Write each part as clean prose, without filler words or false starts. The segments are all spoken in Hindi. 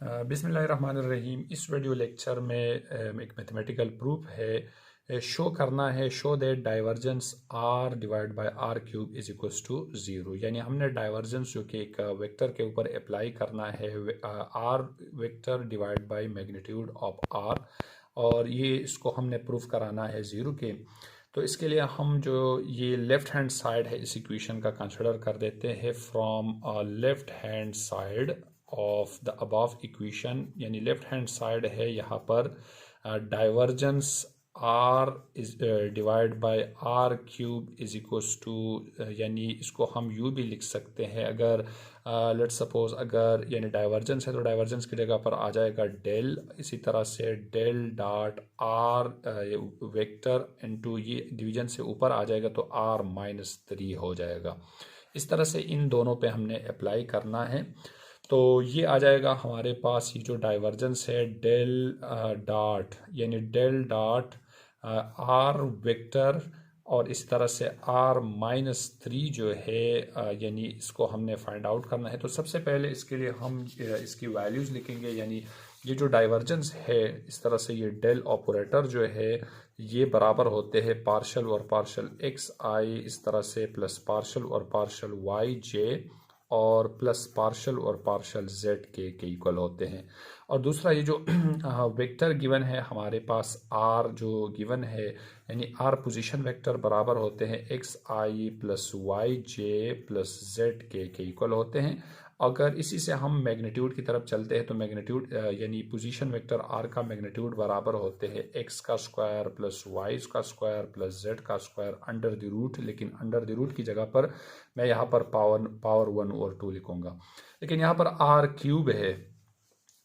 बिस्मिल्लाहिर्रहमानिर्रहीम। इस वीडियो लेक्चर में एक मैथमेटिकल प्रूफ है, शो करना है, show that divergence r divide by r cube is equals to zero. यानी हमने डाइवर्जेंस जो कि एक वेक्टर के ऊपर अप्लाई करना है, r vector divide by magnitude of r, और ये इसको हमने प्रूफ कराना है ज़ीरो के। तो इसके लिए हम जो ये लेफ़्ट हैंड साइड है इस इक्वेशन का कंसिडर कर देते हैं from left hand side of the above equation. यानी लेफ़्ट हैंड साइड है यहाँ पर divergence r is divide by r cube is equals to, यानी इसको हम यू भी लिख सकते हैं। अगर लेट्स सपोज अगर यानी डाइवर्जेंस है तो डाइवर्जेंस की जगह पर आ जाएगा डेल, इसी तरह से del dot r vector into ये डिवीजन से ऊपर आ जाएगा तो आर माइनस 3 हो जाएगा। इस तरह से इन दोनों पे हमने अप्लाई करना है। तो ये आ जाएगा हमारे पास ये जो डाइवर्जेंस है डेल डॉट यानी डेल डॉट आर वेक्टर और इस तरह से आर माइनस 3 जो है यानी इसको हमने फाइंड आउट करना है। तो सबसे पहले इसके लिए हम इसकी वैल्यूज़ लिखेंगे। यानी ये जो डाइवर्जेंस है इस तरह से ये डेल ऑपरेटर जो है ये बराबर होते हैं पार्शल और पार्शल एक्स आई इस तरह से प्लस पार्शल और पार्शल वाई जे और प्लस पार्शल और पार्शल जेड के इक्वल होते हैं। और दूसरा ये जो वेक्टर गिवन है हमारे पास आर जो गिवन है यानी आर पोजीशन वेक्टर बराबर होते हैं एक्स आई प्लस वाई जे प्लस जेड के इक्वल होते हैं। अगर इसी से हम मैग्नीट्यूड की तरफ चलते हैं तो मैग्नीट्यूड यानी पोजीशन वेक्टर आर का मैग्नीट्यूड बराबर होते हैं एक्स का स्क्वायर प्लस वाई का स्क्वायर प्लस जेड का स्क्वायर अंडर द रूट, लेकिन अंडर द रूट की जगह पर मैं यहाँ पर पावर 1 और 2 लिखूंगा, लेकिन यहाँ पर आर क्यूब है।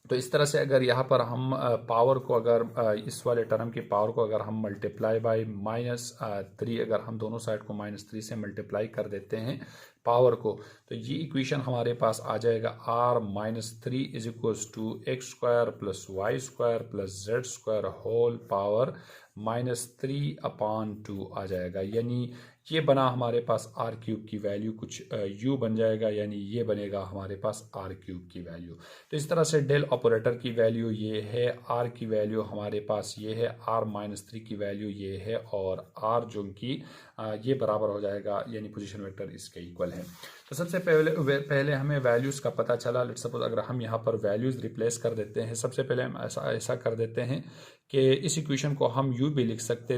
तो इस तरह से अगर यहाँ पर हम पावर को अगर इस वाले टर्म की पावर को अगर हम मल्टीप्लाई बाय -3 अगर हम दोनों साइड को -3 से मल्टीप्लाई कर देते हैं पावर को, तो ये इक्वेशन हमारे पास आ जाएगा r -3 is equals to x square plus Y square plus Z square whole power -3/2 आ जाएगा। यानी ये बना हमारे पास आर क्यूब की वैल्यू कुछ यू बन जाएगा, यानी ये बनेगा हमारे पास आर क्यूब की वैल्यू। तो इस तरह से डेल ऑपरेटर की वैल्यू ये है, आर की वैल्यू हमारे पास ये है, आर -3 की वैल्यू ये है और आर जो कि ये बराबर हो जाएगा यानी पोजीशन वेक्टर इसके इक्वल है। तो सबसे पहले हमें वैल्यूज़ का पता चला। लेट्स सपोज अगर हम यहाँ पर वैल्यूज़ रिप्लेस कर देते हैं, सबसे पहले हम ऐसा कर देते हैं कि इस इक्वेशन को हम यू भी लिख सकते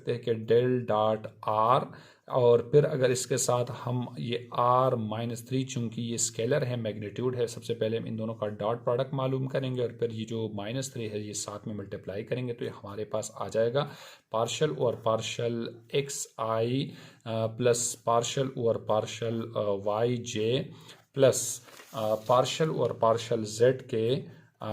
हैं कि डेल डॉट आर, और फिर अगर इसके साथ हम ये आर -3 चूँकि ये स्केलर है मैग्नीट्यूड है, सबसे पहले हम इन दोनों का डॉट प्रोडक्ट मालूम करेंगे और फिर ये जो -3 है ये साथ में मल्टीप्लाई करेंगे तो ये हमारे पास आ जाएगा पार्शल और पार्शल एक्स आई प्लस पार्शल और पार्शल वाई जे प्लस पार्शल और पार्शल जेड के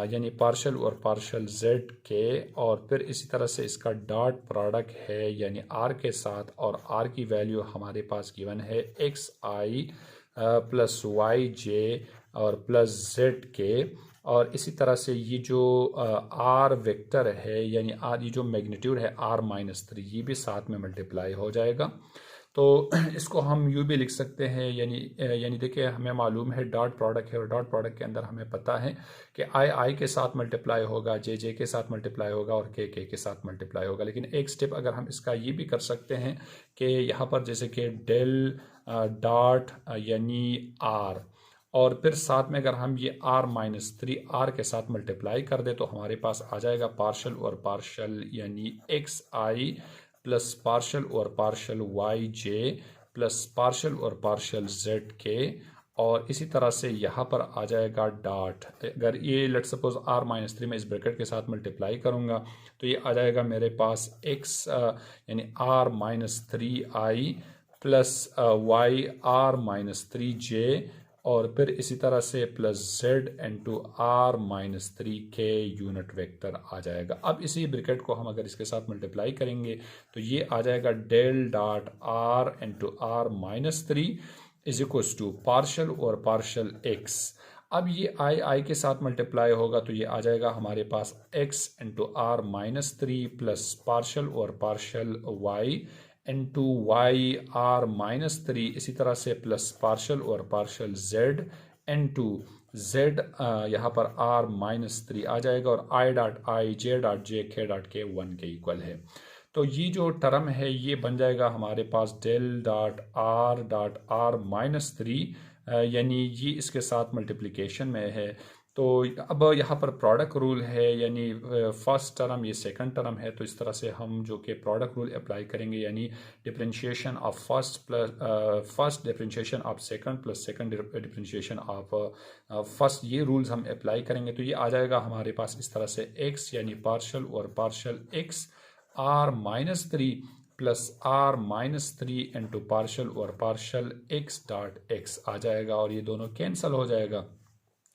यानी पार्शल और पार्शल जेड के, और फिर इसी तरह से इसका डॉट प्रोडक्ट है यानी आर के साथ, और आर की वैल्यू हमारे पास गिवन है एक्स आई प्लस वाई जे और प्लस जेड के, और इसी तरह से ये जो आर वेक्टर है यानी आर ये जो मैग्नीट्यूड है आर -3 ये भी साथ में मल्टीप्लाई हो जाएगा। तो इसको हम यू भी लिख सकते हैं, यानी देखिए हमें मालूम है डॉट प्रोडक्ट है और डॉट प्रोडक्ट के अंदर हमें पता है कि आई के साथ मल्टीप्लाई होगा, जे के साथ मल्टीप्लाई होगा और के साथ मल्टीप्लाई होगा। लेकिन एक स्टेप अगर हम इसका ये भी कर सकते हैं कि यहाँ पर जैसे कि डेल डॉट यानी आर और फिर साथ में अगर हम ये आर -3 आर के साथ मल्टीप्लाई कर दे तो हमारे पास आ जाएगा पार्शल और पार्शल यानी एक्स आई प्लस पार्शल और पार्शल वाई जे प्लस पार्शल और पार्शल जेड के, और इसी तरह से यहाँ पर आ जाएगा डॉट। अगर ये लेट सपोज आर -3 में इस ब्रैकेट के साथ मल्टीप्लाई करूँगा तो ये आ जाएगा मेरे पास एक्स यानी r -3 i plus y are -3 j और फिर इसी तरह से प्लस जेड इंटू आर -3 के यूनिट वेक्टर आ जाएगा। अब इसी ब्रैकेट को हम अगर इसके साथ मल्टीप्लाई करेंगे तो ये आ जाएगा del dot r into are -3 is equals to partial और पार्शल एक्स। अब ये आई के साथ मल्टीप्लाई होगा तो ये आ जाएगा हमारे पास x into are -3 plus partial और partial y into Y are -3, इसी तरह से प्लस पार्शल और पार्शल z इंटू z यहाँ पर r-3 आ जाएगा और i.i j.j k.k 1 के इक्वल है। तो ये जो टर्म है ये बन जाएगा हमारे पास del.r.r-3 यानी ये इसके साथ मल्टीप्लिकेशन में है। तो अब यहाँ पर प्रोडक्ट रूल है, यानी फर्स्ट टर्म ये सेकंड टर्म है, तो इस तरह से हम जो कि प्रोडक्ट रूल अप्लाई करेंगे, यानी differentiation of first plus first differentiation of second plus second differentiation of first, ये रूल्स हम अप्लाई करेंगे। तो ये आ जाएगा हमारे पास इस तरह से x यानी पार्शल और partial x r-3 plus r-3 into partial और पार्शल x.x आ जाएगा और ये दोनों कैंसल हो जाएगा।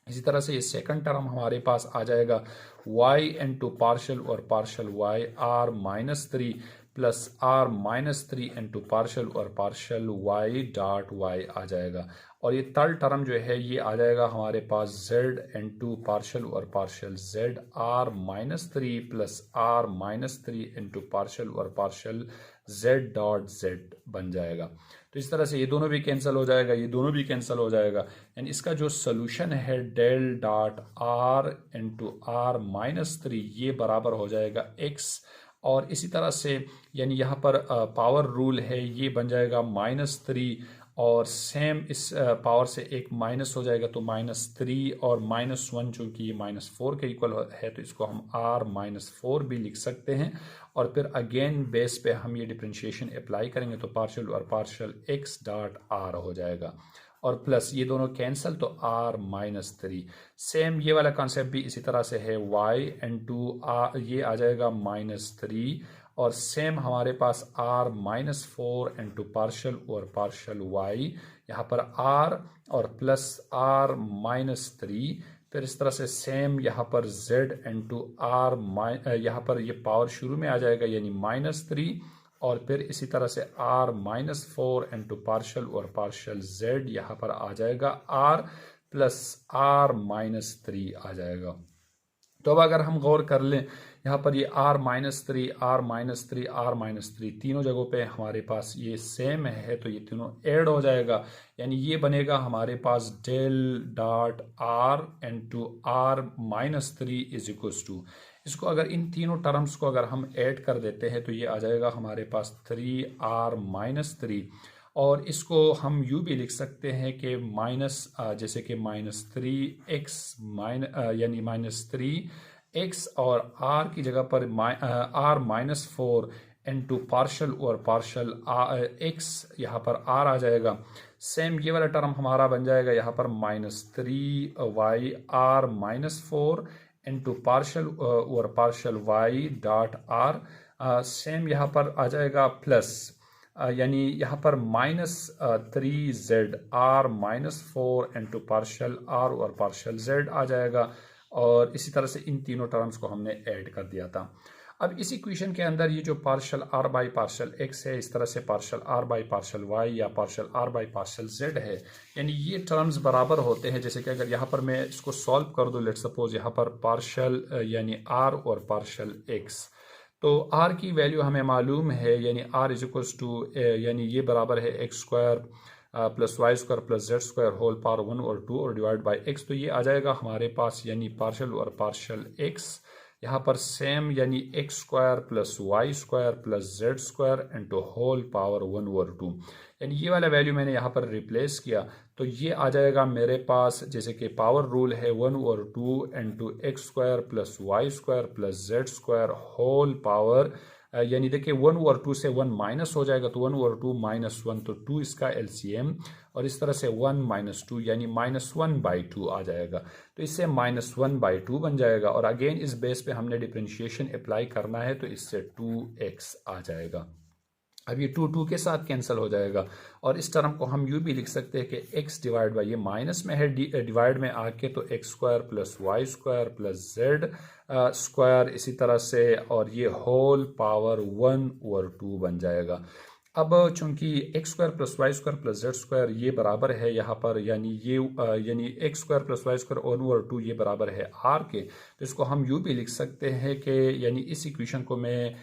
इसी तरह से ये सेकंड टर्म हमारे पास आ जाएगा y इंटू पार्शल और partial y r-3 plus r-3 into partial और पार्शल y.y आ जाएगा। और ये थर्ड टर्म जो है ये आ जाएगा हमारे पास z इंटू पार्शल और partial z r-3 plus r-3 into partial और पार्शल z.z बन जाएगा। तो इस तरह से ये दोनों भी कैंसिल हो जाएगा, ये दोनों भी कैंसिल हो जाएगा। यानी इसका जो सोल्यूशन है del.r इंटू r-3 ये बराबर हो जाएगा x। और इसी तरह से यानी यहाँ पर पावर रूल है ये बन जाएगा -3 और सेम इस पावर से एक माइनस हो जाएगा तो -3 और -1 चूँकि ये -4 के इक्वल है तो इसको हम r-4 भी लिख सकते हैं। और फिर अगेन बेस पे हम ये डिफरेंशिएशन अप्लाई करेंगे तो पार्शल और पार्शल x.r हो जाएगा और प्लस ये दोनों कैंसिल तो r-3। सेम ये वाला कॉन्सेप्ट भी इसी तरह से है y इंटू ये आ जाएगा -3 और सेम हमारे पास r-4 इंटू पार्शल और पार्शल y यहाँ पर r और प्लस r-3। फिर इस तरह से सेम यहाँ पर z इंटू r यहाँ पर ये पावर शुरू में आ जाएगा यानी -3 और फिर इसी तरह से r-4 इंटू पार्शल और पार्शल z यहाँ पर आ जाएगा r प्लस r-3 आ जाएगा। तो अब अगर हम गौर कर लें यहाँ पर ये r-3 r-3 r-3 तीनों जगहों पे हमारे पास ये सेम है तो ये तीनों ऐड हो जाएगा, यानी ये बनेगा हमारे पास del.r into r-3 is equals to, इसको अगर इन तीनों टर्म्स को अगर हम ऐड कर देते हैं तो ये आ जाएगा हमारे पास 3r-3 और इसको हम यूँ भी लिख सकते हैं कि जैसे कि -3x यानी -3x और r की जगह पर r-4 इंटू पार्शल और पार्शल x यहाँ पर r आ जाएगा। सेम ये वाला टर्म हमारा बन जाएगा यहाँ पर -3y r-4 इंटू पार्शल और पार्शल y.r। सेम यहाँ पर आ जाएगा प्लस यानी यहाँ पर -3z r-4 into partial r और पार्शल z आ जाएगा और इसी तरह से इन तीनों टर्म्स को हमने ऐड कर दिया था। अब इस इक्वेशन के अंदर ये जो partial r by partial x है, इस तरह से partial r by partial y या partial r by partial z है, यानी ये टर्म्स बराबर होते हैं। जैसे कि अगर यहाँ पर मैं इसको सॉल्व कर दूँ, लेट्स सपोज यहाँ पर पार्शल यानी r और पार्शल x, तो r की वैल्यू हमें मालूम है यानी r इज इक्वल्स टू यानी ये बराबर है x square plus Y square plus Z square whole power 1 और 2 और डिवाइड बाई x। तो ये आ जाएगा हमारे पास यानी पार्शल और पार्शल x यहाँ पर सेम यानी x square plus Y square plus Z square into whole power 1 और 2, यानी ये वाला वैल्यू मैंने यहाँ पर रिप्लेस किया तो ये आ जाएगा मेरे पास जैसे कि पावर रूल है 1 और 2 into x square plus Y square plus Z square whole power यानी देखिए 1 और 2 से 1 माइनस हो जाएगा तो 1 और 2 -1 तो 2 इसका एलसीएम और इस तरह से 1 - 2 यानी -1/2 आ जाएगा। तो इससे -1/2 बन जाएगा और अगेन इस बेस पे हमने डिफरेंशिएशन अप्लाई करना है तो इससे 2x आ जाएगा। अब ये 2 के साथ कैंसिल हो जाएगा और इस टर्म को हम यूँ भी लिख सकते हैं कि x डिवाइड बाई ये माइनस में है डिवाइड में आके तो x square plus Y square plus Z square इसी तरह से और ये होल पावर 1 और 2 बन जाएगा। अब चूंकि x square plus Y square plus Z square ये बराबर है यहाँ पर, यानी x square plus Y square over 2 ये बराबर है आर के, तो इसको हम यूँ भी लिख सकते हैं कि यानी इस इक्वेशन को मैं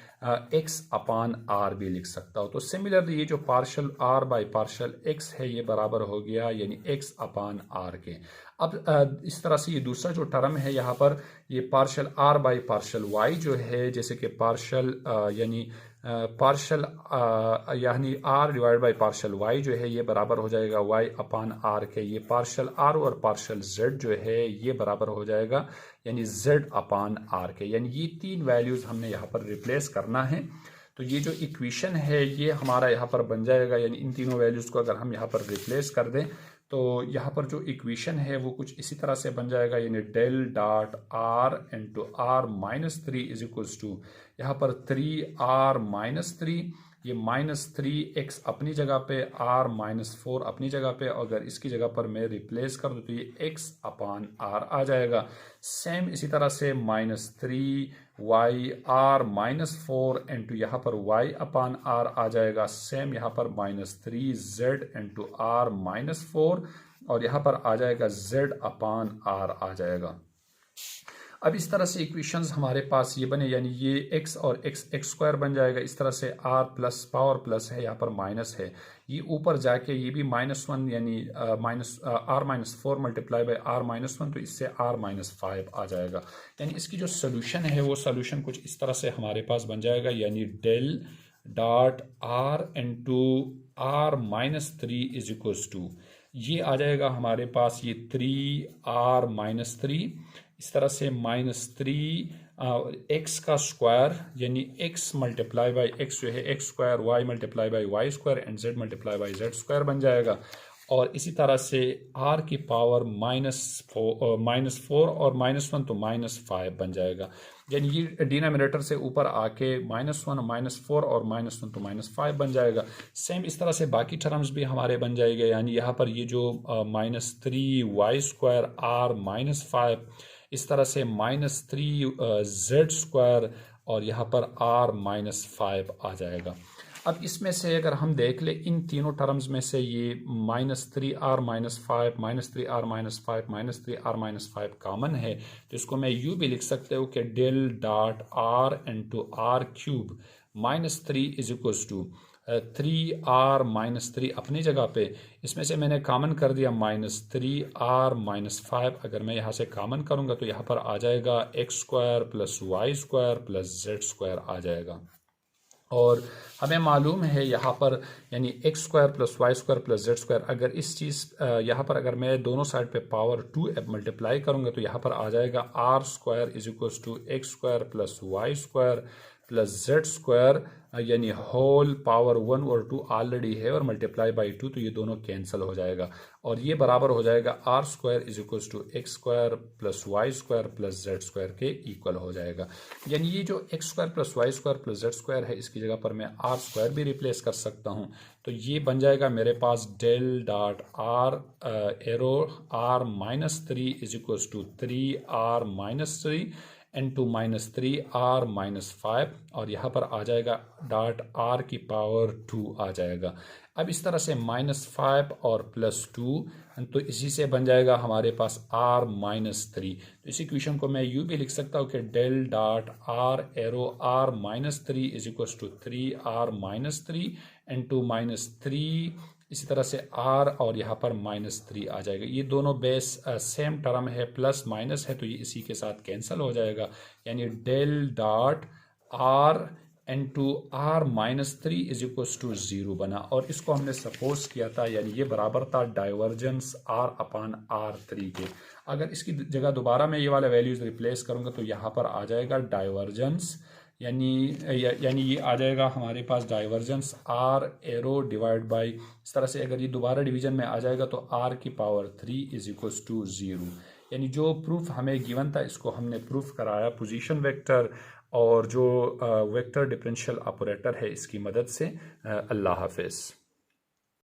एक्स अपान आर भी लिख सकता हूँ। तो सिमिलरली ये जो partial r by partial x है ये बराबर हो गया यानी एक्स अपान आर के। अब इस तरह से ये दूसरा जो टर्म है यहाँ पर, ये partial r by partial y जो है, जैसे कि पार्शल यानी r divide by partial y जो है ये बराबर हो जाएगा वाई अपान आर के। ये पार्शल आर और पार्शल जेड जो है ये बराबर हो जाएगा यानी जेड अपान आर के। यानी ये तीन वैल्यूज़ हमने यहाँ पर रिप्लेस करना है। तो ये जो इक्वेशन है ये हमारा यहाँ पर बन जाएगा, यानी इन तीनों वैल्यूज़ को अगर हम यहाँ पर रिप्लेस कर दें तो यहाँ पर जो इक्वेशन है वो कुछ इसी तरह से बन जाएगा, यानी del dot r into r minus 3 is equals to यहाँ पर 3r माइनस 3, ये -3x अपनी जगह पे, r -4 अपनी जगह पे, अगर इसकी जगह पर मैं रिप्लेस कर दूँ तो ये x अपान r आ जाएगा। सेम इसी तरह से -3y r -4 इंटू यहाँ पर y अपान r आ जाएगा। सेम यहाँ पर -3z इंटू r -4 और यहाँ पर आ जाएगा z अपान r आ जाएगा। अब इस तरह से इक्वेशंस हमारे पास ये बने, यानी ये x और x स्क्वायर बन जाएगा। इस तरह से r प्लस पावर प्लस है, यहाँ पर माइनस है, ये ऊपर जाके ये भी -1 यानी r-4 मल्टीप्लाई बाई r-1, तो इससे r-5 आ जाएगा। यानी इसकी जो सोल्यूशन है वो सोल्यूशन कुछ इस तरह से हमारे पास बन जाएगा, यानी del dot r into r-3 is equals to ये आ जाएगा हमारे पास ये 3r-3, इस तरह से -3 एक्स का स्क्वायर यानी x मल्टीप्लाई बाई एक्स जो है x square, y multiply by y square and z multiply by z square बन जाएगा। और इसी तरह से r की पावर -4 और -1 तो -5 बन जाएगा। यानी ये डिनोमिनेटर से ऊपर आके -1 -4 और -1 तो -5 बन जाएगा। सेम इस तरह से बाकी टर्म्स भी हमारे बन जाएंगे, यानी यहाँ पर ये जो -3y स्क्वायर r-5, इस तरह से -3z स्क्वायर और यहाँ पर r-5 आ जाएगा। अब इसमें से अगर हम देख ले इन तीनों टर्म्स में से ये -3r-5 -3r-5 कॉमन है, तो इसको मैं यूँ भी लिख सकते हो कि del dot r into r cube -3 is equals to 3r-3 अपनी जगह पे, इसमें से मैंने कॉमन कर दिया -3r-5। अगर मैं यहाँ से कॉमन करूँगा तो यहाँ पर आ जाएगा x square plus Y square plus Z square आ जाएगा। और हमें मालूम है यहाँ पर यानी x square plus Y square plus Z square, अगर इस चीज़ यहाँ पर अगर मैं दोनों साइड पे पावर 2 मल्टीप्लाई करूँगा तो यहाँ पर आ जाएगा r square is equals to x square plus Y square plus Z square, यानी होल पावर 1 और 2 ऑलरेडी है और मल्टीप्लाई बाई 2, तो ये दोनों कैंसिल हो जाएगा और ये बराबर हो जाएगा r square is equals to x square plus Y square plus Z square के इक्वल हो जाएगा। यानी ये जो x square plus Y square plus Z square है इसकी जगह पर मैं आर स्क्वायर भी रिप्लेस कर सकता हूँ, तो ये बन जाएगा मेरे पास del dot R arrow r-3 is equals to 3r-3 into -3r-5 और यहाँ पर आ जाएगा डॉट r की पावर 2 आ जाएगा। अब इस तरह से -5 और +2, तो इसी से बन जाएगा हमारे पास r-3। तो इस इक्वेशन को मैं यूँ भी लिख सकता हूँ कि del dot r arrow r-3 is equals to 3r-3 into -3, इसी तरह से r और यहाँ पर -3 आ जाएगा। ये दोनों बेस सेम टर्म है, प्लस माइनस है, तो ये इसी के साथ कैंसिल हो जाएगा। यानी del dot r into r-3 is equals to 0 बना और इसको हमने सपोज किया था, यानी ये बराबर था डाइवर्जेंस r अपान r3 के। अगर इसकी जगह दोबारा मैं ये वाला वैल्यूज रिप्लेस करूँगा तो यहाँ पर आ जाएगा डाइवर्जेंस, यानी ये आ जाएगा हमारे पास divergence r arrow divide by, इस तरह से अगर ये दोबारा डिवीजन में आ जाएगा तो r की पावर 3 इज इक्वल्स टू 0। यानी जो प्रूफ हमें गिवन था इसको हमने प्रूफ कराया पोजीशन वेक्टर और जो वेक्टर डिफरेंशियल ऑपरेटर है इसकी मदद से। अल्लाह हाफिज़।